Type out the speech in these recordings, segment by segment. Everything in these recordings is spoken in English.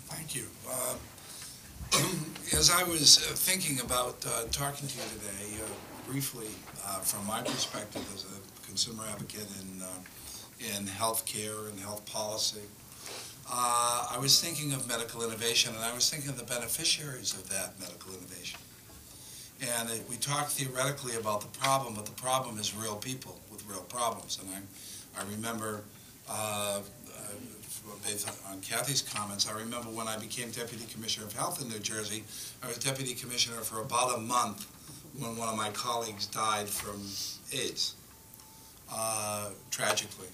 Thank you. As I was thinking about talking to you today, briefly, from my perspective as a consumer advocate in healthcare and health policy, I was thinking of medical innovation, and I was thinking of the beneficiaries of that medical innovation. And we talk theoretically about the problem, but the problem is real people with real problems. And I remember, based on Kathy's comments, I remember when I became Deputy Commissioner of Health in New Jersey, I was Deputy Commissioner for about a month when one of my colleagues died from AIDS, tragically.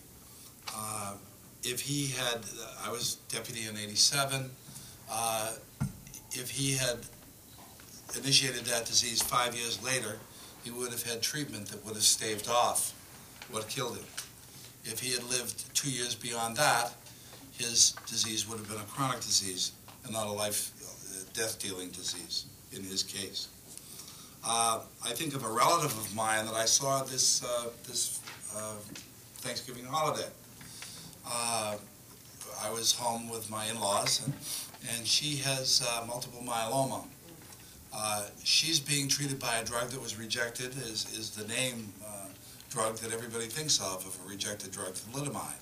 If he had, I was Deputy in '87, if he had initiated that disease 5 years later, he would have had treatment that would have staved off what killed him. If he had lived 2 years beyond that, his disease would have been a chronic disease and not a death-dealing disease in his case. I think of a relative of mine that I saw this Thanksgiving holiday. I was home with my in-laws, and she has multiple myeloma. She's being treated by a drug that was rejected, is the name drug that everybody thinks of a rejected drug, thalidomide.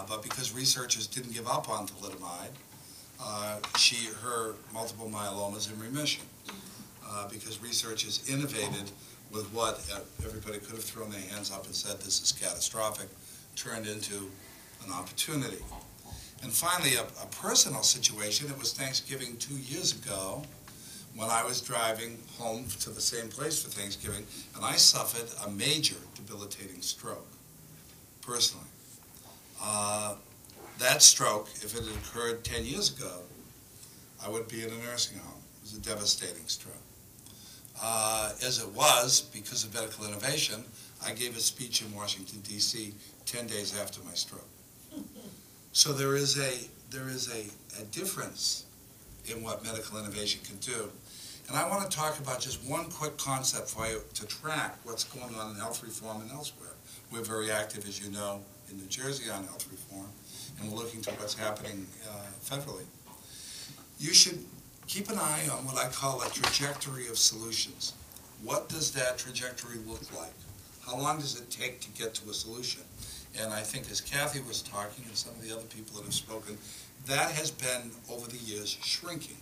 But because researchers didn't give up on thalidomide, her multiple myeloma is in remission. Because researchers innovated with what everybody could have thrown their hands up and said this is catastrophic, turned into an opportunity. And finally, a personal situation. It was Thanksgiving 2 years ago when I was driving home to the same place for Thanksgiving, and I suffered a major debilitating stroke, personally. That stroke, if it had occurred 10 years ago, I would be in a nursing home. It was a devastating stroke. As it was, because of medical innovation, I gave a speech in Washington, D.C. 10 days after my stroke. So there is a difference in what medical innovation can do. And I want to talk about just one quick concept for you to track what's going on in health reform and elsewhere. We're very active, as you know, in New Jersey on health reform, and we're looking to what's happening federally. You should keep an eye on what I call a trajectory of solutions. What does that trajectory look like? How long does it take to get to a solution? And I think as Kathy was talking and some of the other people that have spoken, that has been, over the years, shrinking.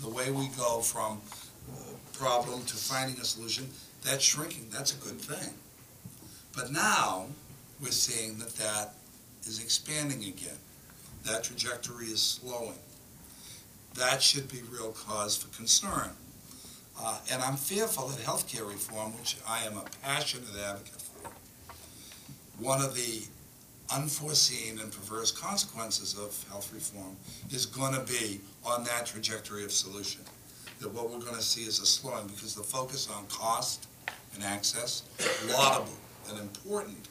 The way we go from problem to finding a solution, that's shrinking. That's a good thing. But now, we're seeing that that is expanding again. That trajectory is slowing. That should be real cause for concern. And I'm fearful that healthcare reform, which I am a passionate advocate for, one of the unforeseen and perverse consequences of health reform is going to be on that trajectory of solution. That what we're going to see is a slowing, because the focus on cost and access, laudable and important,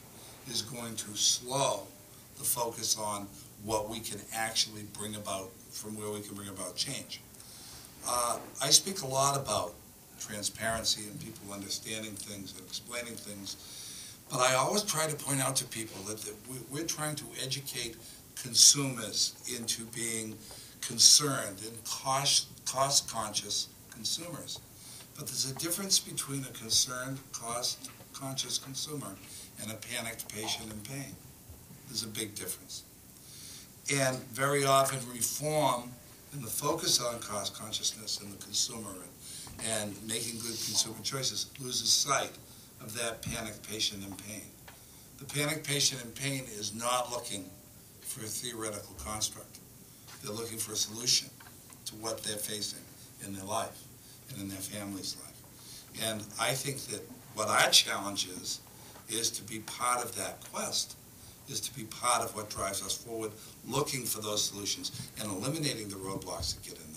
is going to slow the focus on what we can actually bring about, from where we can bring about change. I speak a lot about transparency and people understanding things and explaining things, but I always try to point out to people that we're trying to educate consumers into being concerned and cost-conscious consumers. But there's a difference between a concerned, cost-conscious consumer and a panicked patient in pain. There's a big difference. And very often reform and the focus on cost consciousness in the consumer and making good consumer choices loses sight of that panicked patient in pain. The panicked patient in pain is not looking for a theoretical construct. They're looking for a solution to what they're facing in their life and in their family's life. And I think that what our challenge is to be part of that quest, is to be part of what drives us forward, looking for those solutions and eliminating the roadblocks that get in